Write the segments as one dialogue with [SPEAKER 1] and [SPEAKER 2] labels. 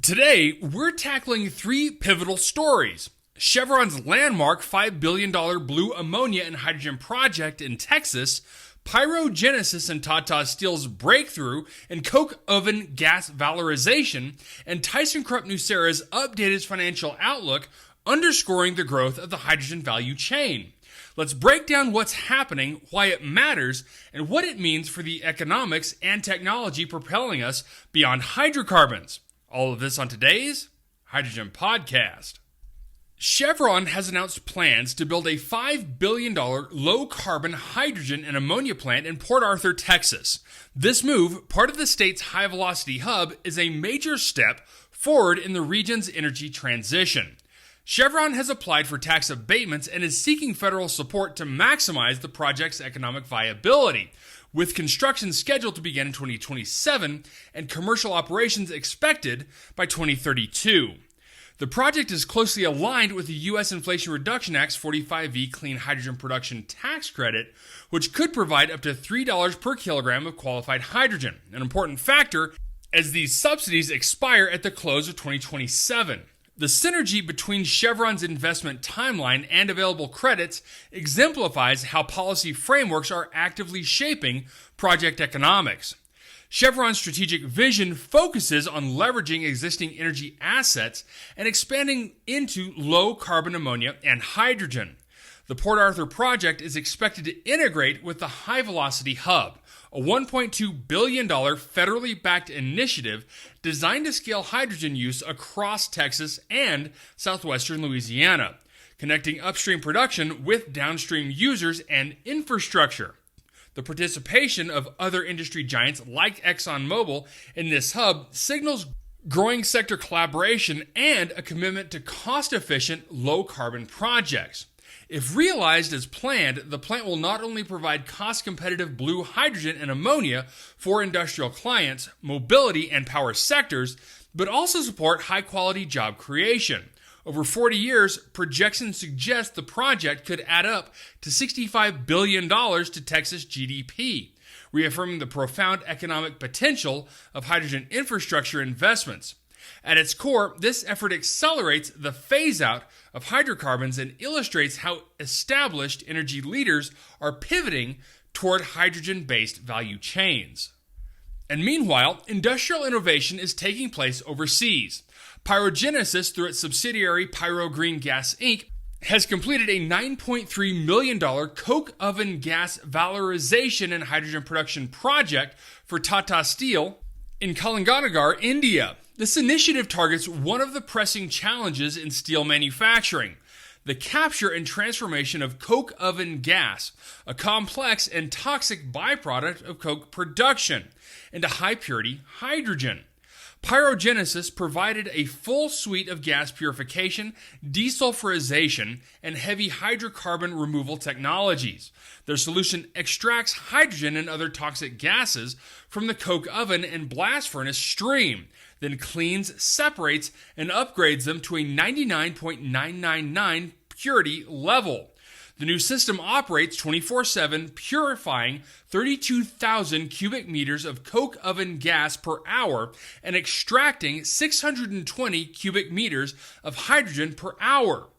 [SPEAKER 1] Today, we're tackling three pivotal stories. Chevron's landmark $5 billion blue ammonia and hydrogen project in Texas, PyroGenesis and Tata Steel's breakthrough in coke oven gas valorization, and Thyssenkrupp Nucera's updated financial outlook underscoring the growth of the hydrogen value chain. Let's break down what's happening, why it matters, and what it means for the economics and technology propelling us beyond hydrocarbons. All of this on today's Hydrogen Podcast. Chevron has announced plans to build a $5 billion low-carbon hydrogen and ammonia plant in Port Arthur, Texas. This move, part of the state's HyVelocity Hub, is a major step forward in the region's energy transition. Chevron has applied for tax abatements and is seeking federal support to maximize the project's economic viability, with construction scheduled to begin in 2027 and commercial operations expected by 2032. The project is closely aligned with the U.S. Inflation Reduction Act's 45V Clean Hydrogen Production Tax Credit, which could provide up to $3 per kilogram of qualified hydrogen, an important factor as these subsidies expire at the close of 2027. The synergy between Chevron's investment timeline and available credits exemplifies how policy frameworks are actively shaping project economics. Chevron's strategic vision focuses on leveraging existing energy assets and expanding into low-carbon ammonia and hydrogen. The Port Arthur project is expected to integrate with the HyVelocity Hub, a $1.2 billion federally backed initiative designed to scale hydrogen use across Texas and southwestern Louisiana, connecting upstream production with downstream users and infrastructure. The participation of other industry giants like ExxonMobil in this hub signals growing sector collaboration and a commitment to cost-efficient, low-carbon projects. If realized as planned, the plant will not only provide cost-competitive blue hydrogen and ammonia for industrial clients, mobility, and power sectors, but also support high-quality job creation. Over 40 years, projections suggest the project could add up to $65 billion to Texas GDP, reaffirming the profound economic potential of hydrogen infrastructure investments. At its core, this effort accelerates the phase-out of hydrocarbons and illustrates how established energy leaders are pivoting toward hydrogen-based value chains. And meanwhile, industrial innovation is taking place overseas. PyroGenesis, through its subsidiary PyroGreen Gas Inc., has completed a $9.3 million coke oven gas valorization and hydrogen production project for Tata Steel in Kalinganagar, India. This initiative targets one of the pressing challenges in steel manufacturing: the capture and transformation of coke oven gas, a complex and toxic byproduct of coke production, into high-purity hydrogen. PyroGenesis provided a full suite of gas purification, desulfurization, and heavy hydrocarbon removal technologies. Their solution extracts hydrogen and other toxic gases from the coke oven and blast furnace stream, then cleans, separates, and upgrades them to a 99.999 purity level. The new system operates 24/7, purifying 32,000 cubic meters of coke oven gas per hour and extracting 620 cubic meters of hydrogen per hour.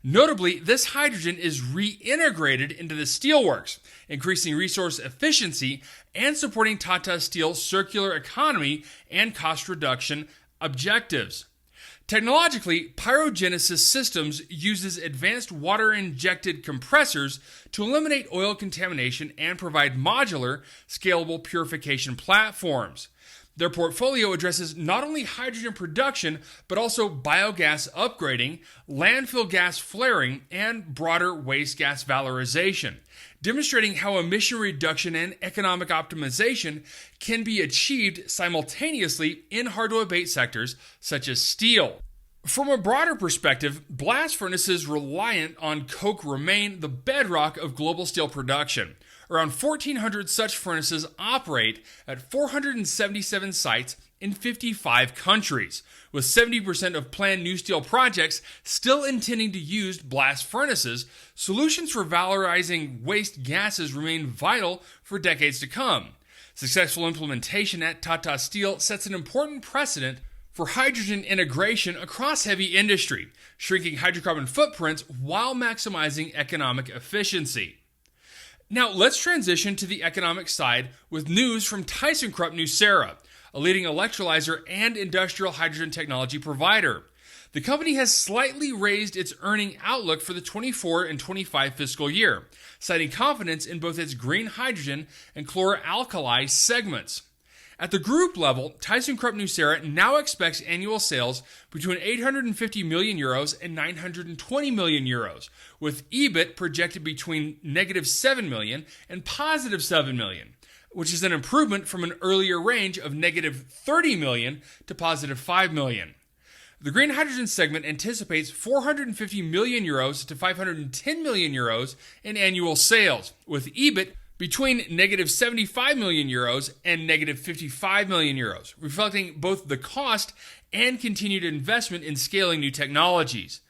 [SPEAKER 1] Notably, this hydrogen is reintegrated into the steelworks, increasing resource efficiency and supporting Tata Steel's circular economy and cost reduction objectives. Technologically, PyroGenesis Systems uses advanced water-injected compressors to eliminate oil contamination and provide modular, scalable purification platforms. Their portfolio addresses not only hydrogen production, but also biogas upgrading, landfill gas flaring, and broader waste gas valorization, demonstrating how emission reduction and economic optimization can be achieved simultaneously in hard-to-abate sectors such as steel. From a broader perspective, blast furnaces reliant on coke remain the bedrock of global steel production. Around 1,400 such furnaces operate at 477 sites in 55 countries, with 70% of planned new steel projects still intending to use blast furnaces. Solutions for valorizing waste gases remain vital for decades to come. Successful implementation at Tata Steel sets an important precedent for hydrogen integration across heavy industry, shrinking hydrocarbon footprints while maximizing economic efficiency. Now let's transition to the economic side with news from Thyssenkrupp Nucera, a leading electrolyzer and industrial hydrogen technology provider. The company has slightly raised its earning outlook for the 24 and 25 fiscal year, citing confidence in both its green hydrogen and chlor-alkali segments. At the group level, Thyssenkrupp Nucera now expects annual sales between 850 million euros and 920 million euros, with EBIT projected between negative 7 million and positive 7 million, which is an improvement from an earlier range of negative 30 million to positive 5 million. The green hydrogen segment anticipates 450 million euros to 510 million euros in annual sales, with EBIT between negative 75 million euros and negative 55 million euros, reflecting both the cost and continued investment in scaling new technologies.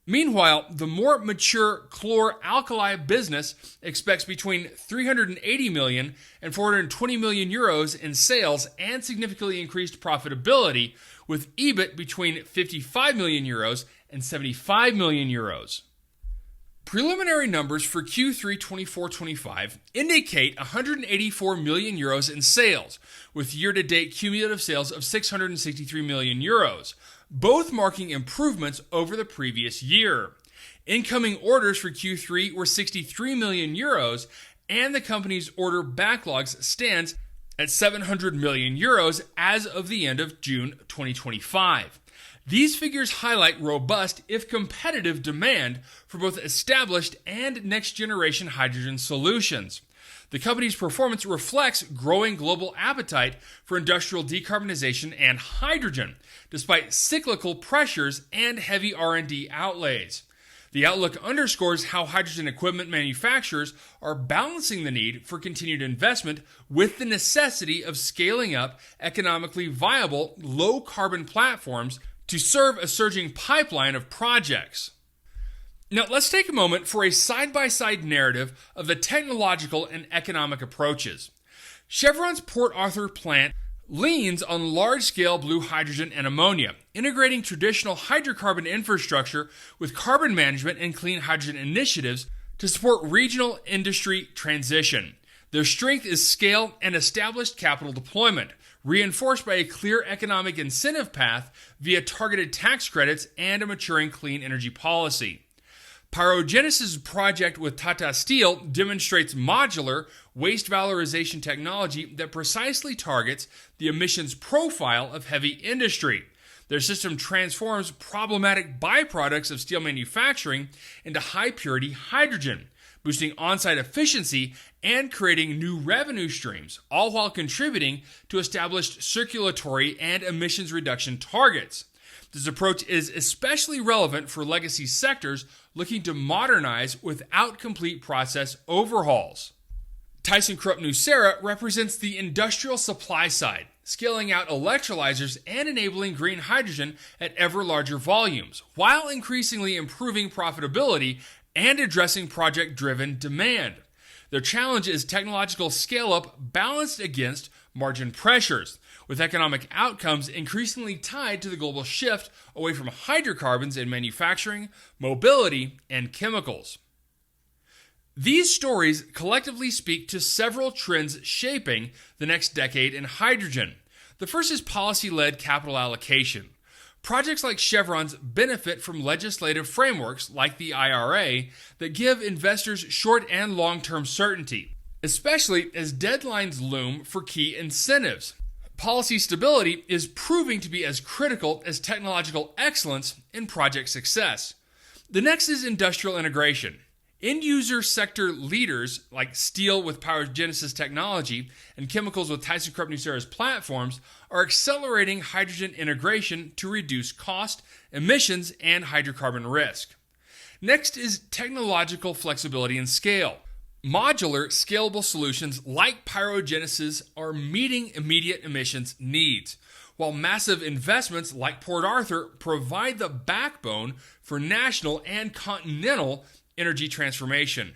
[SPEAKER 1] Meanwhile, the more mature chlor-alkali business expects between 380 million and 420 million euros in sales and significantly increased profitability, with EBIT between 55 million euros and 75 million euros. Preliminary numbers for Q3 24-25 indicate 184 million euros in sales, with year-to-date cumulative sales of 663 million euros, both marking improvements over the previous year. Incoming orders for Q3 were 63 million euros, and the company's order backlogs stands at 700 million euros as of the end of June 2025. These figures highlight robust, if competitive, demand for both established and next-generation hydrogen solutions. The company's performance reflects growing global appetite for industrial decarbonization and hydrogen, despite cyclical pressures and heavy R&D outlays. The outlook underscores how hydrogen equipment manufacturers are balancing the need for continued investment with the necessity of scaling up economically viable, low-carbon platforms to serve a surging pipeline of projects. Now, let's take a moment for a side-by-side narrative of the technological and economic approaches. Chevron's Port Arthur plant leans on large-scale blue hydrogen and ammonia, integrating traditional hydrocarbon infrastructure with carbon management and clean hydrogen initiatives to support regional industry transition. Their strength is scale and established capital deployment, reinforced by a clear economic incentive path via targeted tax credits and a maturing clean energy policy. PyroGenesis' project with Tata Steel demonstrates modular waste valorization technology that precisely targets the emissions profile of heavy industry. Their system transforms problematic byproducts of steel manufacturing into high-purity hydrogen, boosting on-site efficiency and creating new revenue streams, all while contributing to established circulatory and emissions reduction targets. This approach is especially relevant for legacy sectors looking to modernize without complete process overhauls. Thyssenkrupp Nucera represents the industrial supply side, scaling out electrolyzers and enabling green hydrogen at ever larger volumes, while increasingly improving profitability and addressing project-driven demand. Their challenge is technological scale-up balanced against margin pressures, with economic outcomes increasingly tied to the global shift away from hydrocarbons in manufacturing, mobility, and chemicals. These stories collectively speak to several trends shaping the next decade in hydrogen. The first is policy-led capital allocation. Projects like Chevron's benefit from legislative frameworks like the IRA that give investors short and long-term certainty, especially as deadlines loom for key incentives. Policy stability is proving to be as critical as technological excellence in project success. The next is industrial integration. End-user sector leaders like steel with PyroGenesis technology and chemicals with Thyssenkrupp Nucera's platforms are accelerating hydrogen integration to reduce cost, emissions, and hydrocarbon risk. Next is technological flexibility and scale. Modular, scalable solutions like PyroGenesis are meeting immediate emissions needs, while massive investments like Port Arthur provide the backbone for national and continental energy transformation.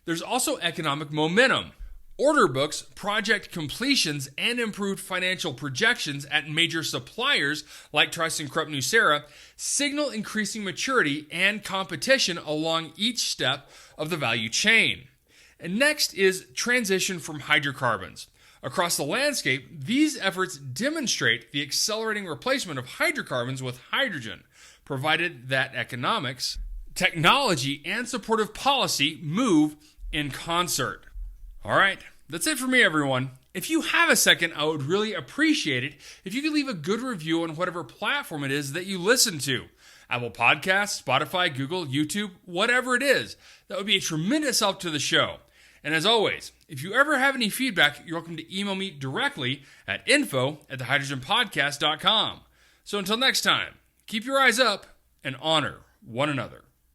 [SPEAKER 1] There's also economic momentum. Order books, project completions, and improved financial projections at major suppliers like Thyssenkrupp Nucera signal increasing maturity and competition along each step of the value chain. And next is transition from hydrocarbons. Across the landscape, these efforts demonstrate the accelerating replacement of hydrocarbons with hydrogen, provided that economics, technology, and supportive policy move in concert. All right, that's it for me, everyone. If you have a second, I would really appreciate it if you could leave a good review on whatever platform it is that you listen to. Apple Podcasts, Spotify, Google, YouTube, whatever it is. That would be a tremendous help to the show. And as always, if you ever have any feedback, you're welcome to email me directly at info@thehydrogenpodcast.com. So until next time, keep your eyes up and honor one another.